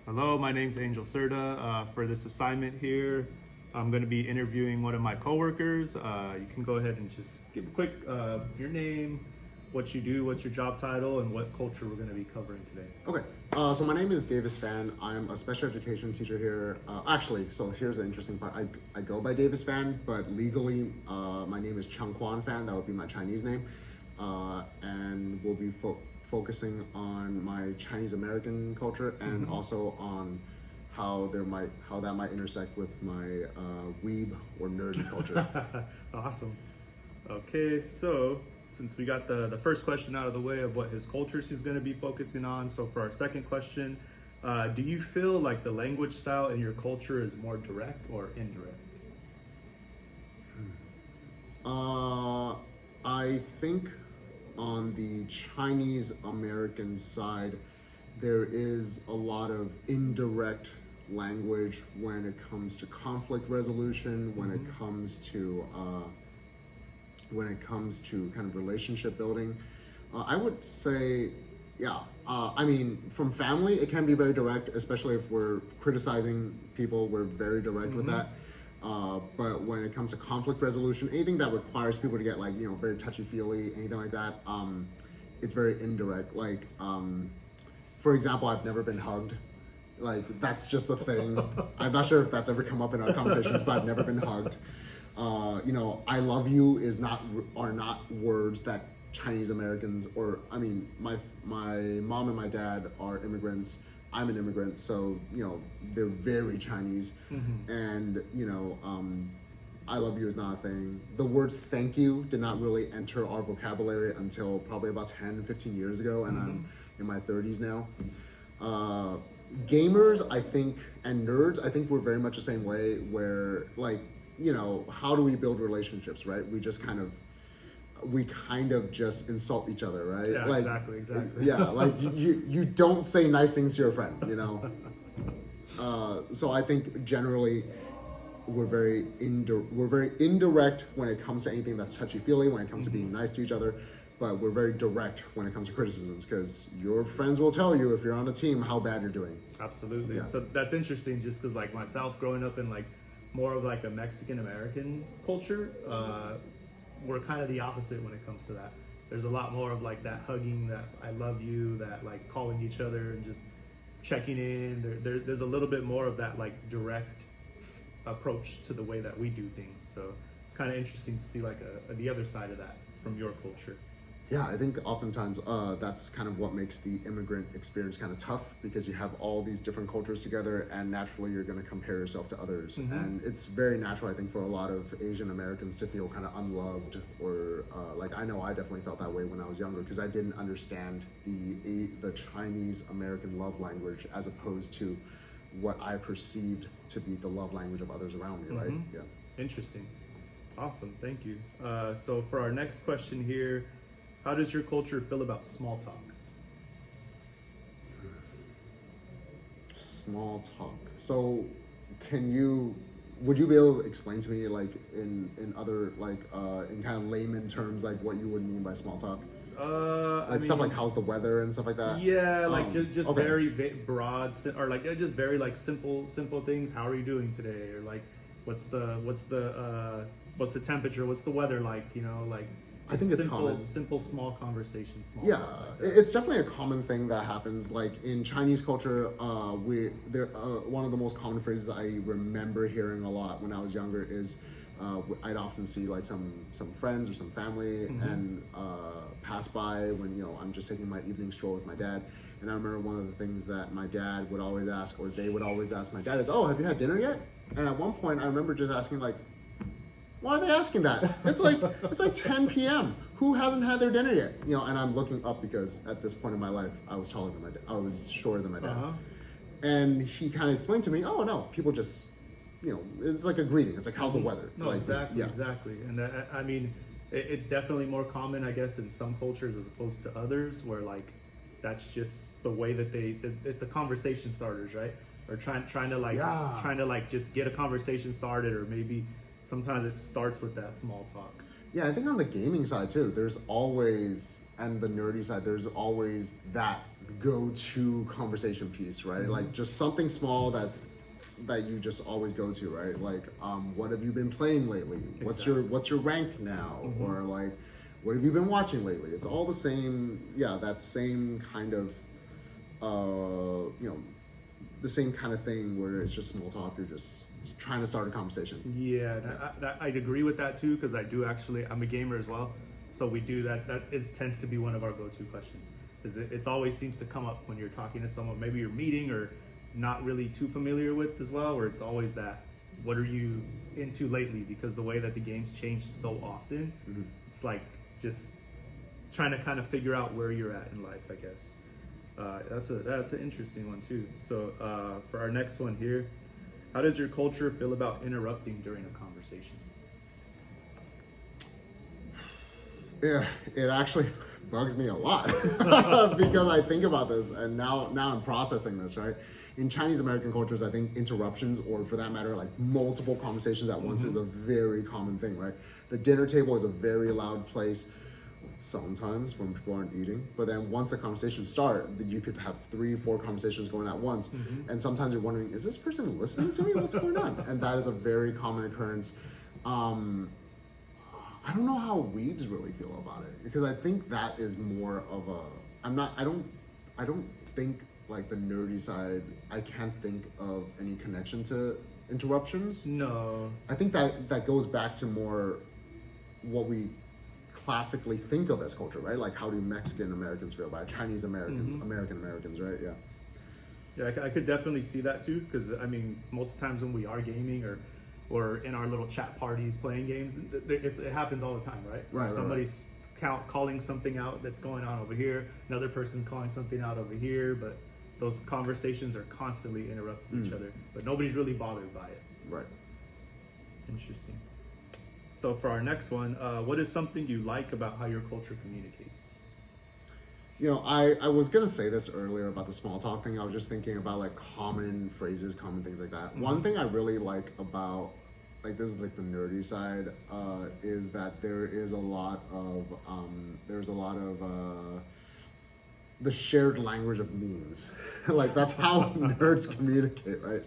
Hello, my name's Angel Serta. For this assignment here, I'm going to be interviewing one of my coworkers. You can go ahead and just give a quick your name, what you do, what's your job title, and what culture we're going to be covering today. Okay, so my name is Davis Fan. I'm a special education teacher here. So here's the interesting part. I go by Davis Fan, but legally my name is Chung Kwan Fan. That would be my Chinese name. And we'll be focusing on my Chinese American culture and also on how that might intersect with my weeb or nerd culture. Awesome. Okay, so since we got the first question out of the way of what his cultures he's going to be focusing on, so for our second question, do you feel like the language style in your culture is more direct or indirect? I think on the Chinese American side, there is a lot of indirect language when it comes to conflict resolution, when it comes to kind of relationship building. I would say, I mean, from family, it can be very direct, especially if we're criticizing people, we're very direct with that. But when it comes to conflict resolution, anything that requires people to get very touchy-feely, anything like that, it's very indirect. For example, I've never been hugged. That's just a thing. I'm not sure if that's ever come up in our conversations, but I've never been hugged. I love you are not words that Chinese Americans my mom and my dad are immigrants. I'm an immigrant, so they're very Chinese, and I love you is not a thing. The words thank you did not really enter our vocabulary until probably about 10, 15 years ago, and I'm in my 30s now. Gamers, I think, and nerds, I think we're very much the same way, where how do we build relationships, right? We kind of just insult each other, right? Yeah, exactly. Yeah, you don't say nice things to your friend, So I think generally we're very indirect when it comes to anything that's touchy-feely, when it comes to being nice to each other, but we're very direct when it comes to criticisms, because your friends will tell you if you're on a team how bad you're doing. Absolutely. Yeah. So that's interesting, just because myself growing up in more of a Mexican American culture, we're kind of the opposite when it comes to that. There's a lot more of that hugging, that I love you, that calling each other and just checking in. There's a little bit more of that direct approach to the way that we do things. So it's kind of interesting to see the other side of that from your culture. Yeah, I think oftentimes that's kind of what makes the immigrant experience kind of tough, because you have all these different cultures together, and naturally you're going to compare yourself to others. And it's very natural, I think, for a lot of Asian Americans to feel kind of unloved, or I know I definitely felt that way when I was younger, because I didn't understand the Chinese American love language as opposed to what I perceived to be the love language of others around me, right? Yeah. Interesting. Awesome. Thank you. So for our next question here, how does your culture feel about small talk? Small talk. So would you be able to explain to me in other in kind of layman terms what you would mean by small talk? Stuff like how's the weather and stuff like that? Yeah, just okay. very broad, or just very simple things. How are you doing today? Or what's the temperature? What's the weather like? I think it's common. Simple, small conversations. Talk it's definitely a common thing that happens. In Chinese culture, one of the most common phrases I remember hearing a lot when I was younger is I'd often see some friends or some family and pass by when I'm just taking my evening stroll with my dad. And I remember one of the things that my dad would always ask, or they would always ask my dad, is, "Oh, have you had dinner yet?" And at one point, I remember just asking why are they asking that? It's 10 p.m. Who hasn't had their dinner yet? And I'm looking up because at this point in my life, I was taller than my dad. I was shorter than my dad. And he kind of explained to me, oh no, people just, it's like a greeting. It's how's the weather? No, exactly. And I mean, it's definitely more common, I guess, in some cultures as opposed to others, where that's just the way that it's the conversation starters, right? Or trying to just get a conversation started, or maybe sometimes it starts with that small talk. Yeah, I think on the gaming side too, there's always, and the nerdy side, there's always that go-to conversation piece, right? Like just something small that you just always go to, right? Like, what have you been playing lately? What's your rank now? Or like, what have you been watching lately? It's all the same, that same kind of, the same kind of thing where it's just small talk. You're just trying to start a conversation. Yeah, I'd agree with that too, because I'm a gamer as well, so we do that. Tends to be one of our go-to questions. It's always seems to come up when you're talking to someone, maybe you're meeting or not really too familiar with as well, where it's always that, what are you into lately? Because the way that the games change so often, it's like just trying to kind of figure out where you're at in life, I guess. That's an interesting one too. So for our next one here, how does your culture feel about interrupting during a conversation? Yeah, it actually bugs me a lot because I think about this and now I'm processing this, right? In Chinese American cultures, I think interruptions, or for that matter, like multiple conversations at once, is a very common thing, right? The dinner table is a very loud place sometimes when people aren't eating, but then once the conversations start, you could have 3-4 conversations going at once, and sometimes you're wondering, is this person listening to me? What's going on? And that is a very common occurrence. I don't know how weebs really feel about it, because I think that is more of a, I don't think like the nerdy side, I can't think of any connection to interruptions. No. I think that goes back to more what we classically think of as culture, right? Like, how do Mexican Americans feel about it? Chinese Americans, American Americans, right? Yeah. Yeah, I could definitely see that too, because I mean, most of the times when we are gaming or in our little chat parties playing games, it happens all the time, right? Right. Somebody's calling something out that's going on over here, another person calling something out over here, but those conversations are constantly interrupting each other, but nobody's really bothered by it. Right. Interesting. So for our next one, what is something you like about how your culture communicates? You know, I was gonna say this earlier about the small talk thing. I was just thinking about like common phrases, common things like that. One thing I really like about, like, this is like the nerdy side, is that there's a lot of the shared language of memes. Like, that's how nerds communicate, right?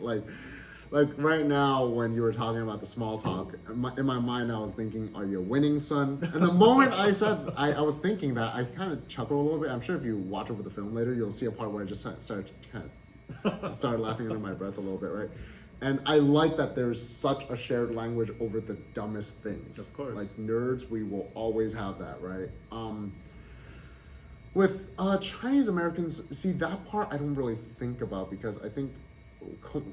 Like right now, when you were talking about the small talk, in my mind, I was thinking, "Are you winning, son?" And the moment I said, I was thinking that, I kind of chuckled a little bit. I'm sure if you watch over the film later, you'll see a part where I just started laughing under my breath a little bit, right? And I like that there's such a shared language over the dumbest things. Of course. Like nerds, we will always have that, right? With Chinese Americans, see, that part I don't really think about, because I think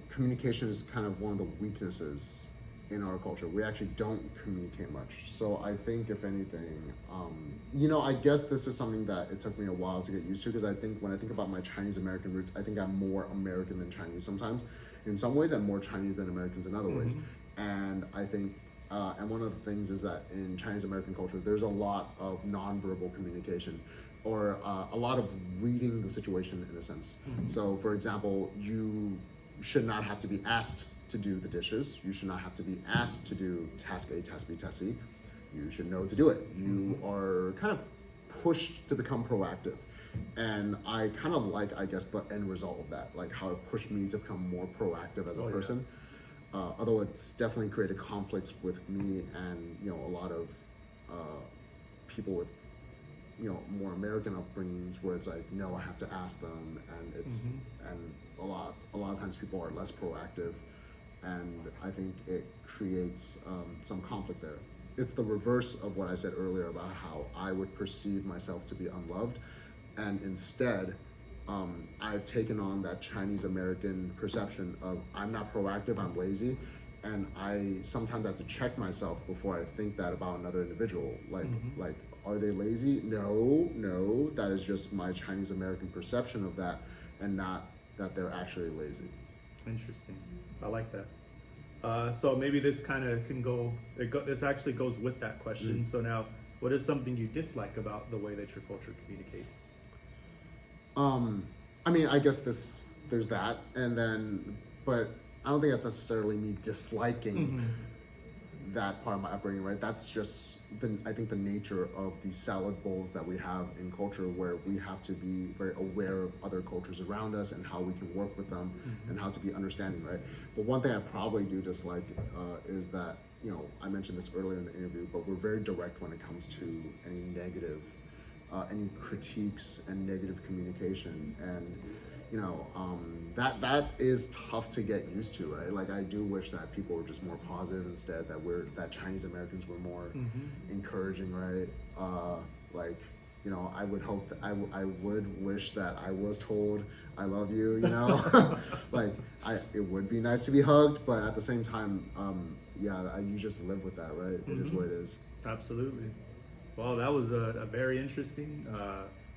communication is kind of one of the weaknesses in our culture. We actually don't communicate much. So I think, if anything, I guess this is something that it took me a while to get used to, because I think when I think about my Chinese American roots, I think I'm more American than Chinese sometimes. In some ways, I'm more Chinese than Americans in other ways. And I think, and one of the things is that in Chinese American culture, there's a lot of nonverbal communication, or a lot of reading the situation in a sense. So, for example, you should not have to be asked to do the dishes. You should not have to be asked to do task A, task B, task C. You should know to do it. You are kind of pushed to become proactive. And I kind of like, I guess, the end result of that, like how it pushed me to become more proactive as a person. Although it's definitely created conflicts with me and, a lot of people with, more American upbringings, where it's like, no, I have to ask them, and it's and a lot of times people are less proactive, and I think it creates some conflict there. It's the reverse of what I said earlier about how I would perceive myself to be unloved, and instead I've taken on that Chinese American perception of, I'm not proactive, I'm lazy, and I sometimes have to check myself before I think that about another individual. Like, are they lazy? No, that is just my Chinese American perception of that, and not that they're actually lazy. Interesting. I like that. So maybe this kind of can this actually goes with that question. So now, what is something you dislike about the way that your culture communicates? I mean, I guess there's that, and then, but I don't think that's necessarily me disliking that part of my upbringing, right? That's just I think the nature of the salad bowls that we have in culture, where we have to be very aware of other cultures around us and how we can work with them and how to be understanding, right? But one thing I probably do dislike is that, you know, I mentioned this earlier in the interview, but we're very direct when it comes to any negative, any critiques and negative communication. And, you know, that is tough to get used to, right? Like, I do wish that people were just more positive instead, that Chinese Americans were more encouraging, right? Like, you know, I would hope that I would wish that I was told I love you, you know? Like, it would be nice to be hugged, but at the same time, you just live with that, right? It is what it is. Absolutely. Well, that was a very interesting,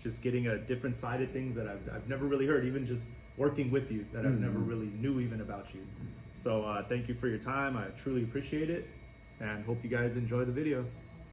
just getting a different side of things that I've never really heard, even just working with you, that I've never really knew even about you. So thank you for your time. I truly appreciate it, and hope you guys enjoy the video.